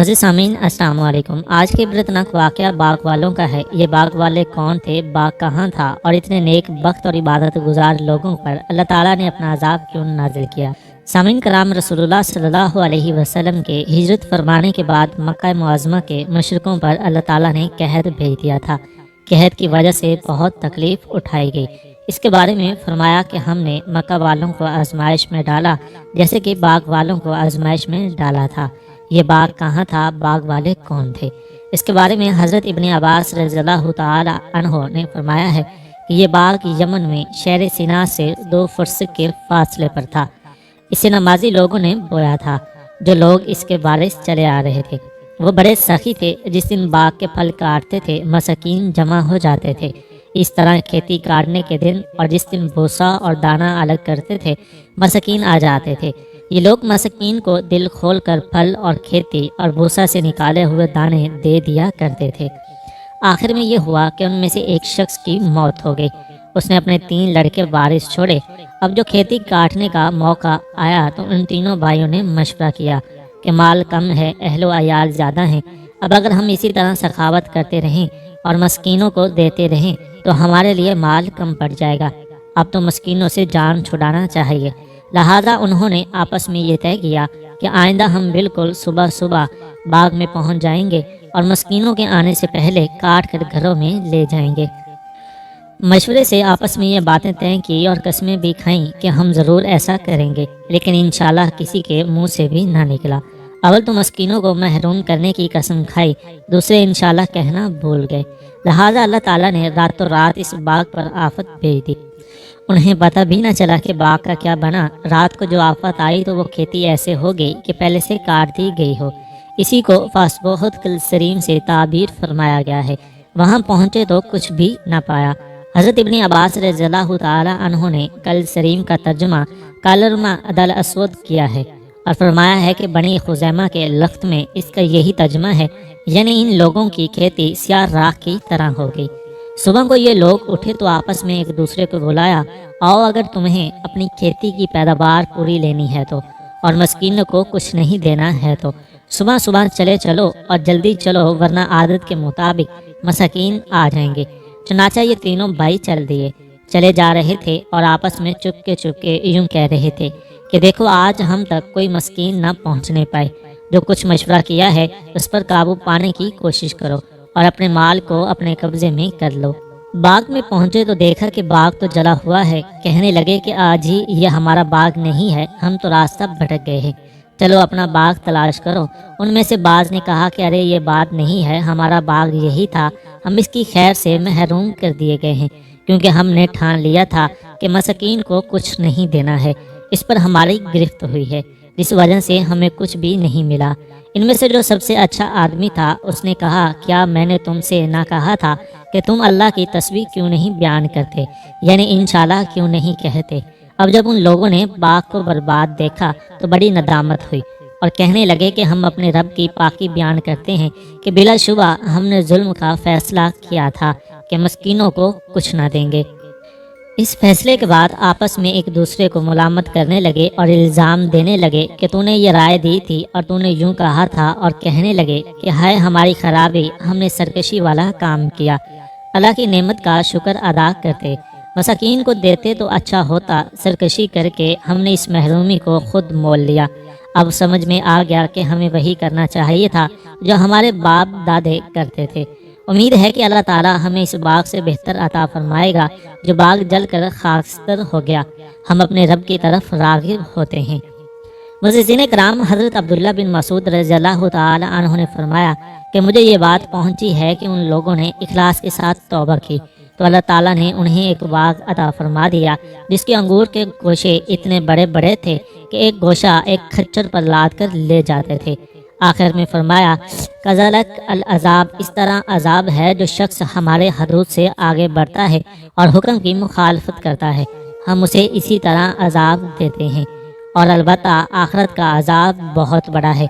عزیز سامعین السلام علیکم۔ آج کے عبرتناک واقعہ باغ والوں کا ہے۔ یہ باغ والے کون تھے، باغ کہاں تھا، اور اتنے نیک بخت اور عبادت گزار لوگوں پر اللہ تعالیٰ نے اپنا عذاب کیوں نازل کیا؟ سامعین کرام، رسول اللہ صلی اللہ علیہ وسلم کے ہجرت فرمانے کے بعد مکہ معظمہ کے مشرکوں پر اللہ تعالیٰ نے قحط بھیج دیا تھا۔ قحط کی وجہ سے بہت تکلیف اٹھائی گئی۔ اس کے بارے میں فرمایا کہ ہم نے مکہ والوں کو آزمائش میں ڈالا جیسے کہ باغ والوں کو آزمائش میں ڈالا تھا۔ یہ باغ کہاں تھا، باغ والے کون تھے؟ اس کے بارے میں حضرت ابن عباس رضی اللہ تعالی عنہ نے فرمایا ہے کہ یہ باغ یمن میں شہر سینا سے 2 فرسخ کے فاصلے پر تھا۔ اسے نمازی لوگوں نے بویا تھا۔ جو لوگ اس کے بارش چلے آ رہے تھے وہ بڑے سخی تھے۔ جس دن باغ کے پھل کاٹتے تھے مساکین جمع ہو جاتے تھے۔ اس طرح کھیتی کاٹنے کے دن اور جس دن بھوسا اور دانہ الگ کرتے تھے مساکین آ جاتے تھے۔ یہ لوگ مساکین کو دل کھول کر پھل اور کھیتی اور بھوسا سے نکالے ہوئے دانے دے دیا کرتے تھے۔ آخر میں یہ ہوا کہ ان میں سے ایک شخص کی موت ہو گئی۔ اس نے اپنے 3 لڑکے وارث چھوڑے۔ اب جو کھیتی کاٹنے کا موقع آیا تو ان تینوں بھائیوں نے مشورہ کیا کہ مال کم ہے، اہل و عیال زیادہ ہیں۔ اب اگر ہم اسی طرح سخاوت کرتے رہیں اور مسکینوں کو دیتے رہیں تو ہمارے لیے مال کم پڑ جائے گا۔ اب تو مسکینوں سے جان چھڑانا چاہیے۔ لہذا انہوں نے آپس میں یہ طے کیا کہ آئندہ ہم بالکل صبح صبح باغ میں پہنچ جائیں گے اور مسکینوں کے آنے سے پہلے کاٹ کر گھروں میں لے جائیں گے۔ مشورے سے آپس میں یہ باتیں طے کی اور قسمیں بھی کھائیں کہ ہم ضرور ایسا کریں گے، لیکن انشاءاللہ کسی کے منہ سے بھی نہ نکلا۔ اول تو مسکینوں کو محروم کرنے کی قسم کھائی، دوسرے انشاءاللہ کہنا بھول گئے۔ لہذا اللہ تعالیٰ نے راتوں رات اس باغ پر آفت بھیج دی۔ انہیں پتہ بھی نہ چلا کہ باغ کا کیا بنا۔ رات کو جو آفت آئی تو وہ کھیتی ایسے ہو گئی کہ پہلے سے کاٹ دی گئی ہو۔ اسی کو فاصبحت کالصریم سے تعبیر فرمایا گیا ہے۔ وہاں پہنچے تو کچھ بھی نہ پایا۔ حضرت ابن عباس رضی اللہ تعالی عنہ نے کالصریم کا ترجمہ کالرما دل اسود کیا ہے اور فرمایا ہے کہ بنی خزیمہ کے لخت میں اس کا یہی ترجمہ ہے، یعنی ان لوگوں کی کھیتی سیاہ راکھ کی طرح ہو گئی۔ صبح کو یہ لوگ اٹھے تو آپس میں ایک دوسرے کو بلایا، آؤ اگر تمہیں اپنی کھیتی کی پیداوار پوری لینی ہے تو، اور مسکینوں کو کچھ نہیں دینا ہے تو صبح صبح چلے چلو اور جلدی چلو، ورنہ عادت کے مطابق مساکین آ جائیں گے۔ چنانچہ یہ تینوں بھائی چل دیے۔ چلے جا رہے تھے اور آپس میں چپکے چپکے یوں کہہ رہے تھے کہ دیکھو آج ہم تک کوئی مسکین نہ پہنچنے پائے۔ جو کچھ مشورہ کیا ہے اس پر قابو پانے کی کوشش کرو اور اپنے مال کو اپنے قبضے میں کر لو۔ باغ میں پہنچے تو دیکھا کہ باغ تو جلا ہوا ہے۔ کہنے لگے کہ آج ہی یہ ہمارا باغ نہیں ہے، ہم تو راستہ بھٹک گئے ہیں، چلو اپنا باغ تلاش کرو۔ ان میں سے بعض نے کہا کہ ارے یہ بات نہیں ہے، ہمارا باغ یہی تھا، ہم اس کی خیر سے محروم کر دیے گئے ہیں، کیونکہ ہم نے ٹھان لیا تھا کہ مساکین کو کچھ نہیں دینا ہے۔ اس پر ہماری گرفت ہوئی ہے، جس وجہ سے ہمیں کچھ بھی نہیں ملا۔ ان میں سے جو سب سے اچھا آدمی تھا اس نے کہا، کیا میں نے تم سے نہ کہا تھا کہ تم اللہ کی تسبیح کیوں نہیں بیان کرتے، یعنی انشاءاللہ کیوں نہیں کہتے؟ اب جب ان لوگوں نے باغ کو برباد دیکھا تو بڑی ندامت ہوئی اور کہنے لگے کہ ہم اپنے رب کی پاکی بیان کرتے ہیں کہ بلا شبہ ہم نے ظلم کا فیصلہ کیا تھا کہ مسکینوں کو کچھ نہ دیں گے۔ اس فیصلے کے بعد آپس میں ایک دوسرے کو ملامت کرنے لگے اور الزام دینے لگے کہ تو نے یہ رائے دی تھی اور تو نے یوں کہا تھا، اور کہنے لگے کہ ہائے ہماری خرابی، ہم نے سرکشی والا کام کیا۔ اللہ کی نعمت کا شکر ادا کرتے، مساکین کو دیتے تو اچھا ہوتا، سرکشی کر کے ہم نے اس محرومی کو خود مول لیا۔ اب سمجھ میں آ گیا کہ ہمیں وہی کرنا چاہیے تھا جو ہمارے باپ دادے کرتے تھے۔ امید ہے کہ اللہ تعالیٰ ہمیں اس باغ سے بہتر عطا فرمائے گا جو باغ جل کر خاکستر ہو گیا۔ ہم اپنے رب کی طرف راغب ہوتے ہیں۔ معززین کرام، حضرت عبداللہ بن مسعود رضی اللہ تعالی عنہ نے فرمایا کہ مجھے یہ بات پہنچی ہے کہ ان لوگوں نے اخلاص کے ساتھ توبہ کی تو اللہ تعالیٰ نے انہیں ایک باغ عطا فرما دیا جس کے انگور کے گوشے اتنے بڑے بڑے تھے کہ ایک گوشہ ایک کھچر پر لاد کر لے جاتے تھے۔ آخر میں فرمایا، کذالک العذاب، اس طرح عذاب ہے جو شخص ہمارے حدود سے آگے بڑھتا ہے اور حکم کی مخالفت کرتا ہے، ہم اسے اسی طرح عذاب دیتے ہیں، اور البتہ آخرت کا عذاب بہت بڑا ہے۔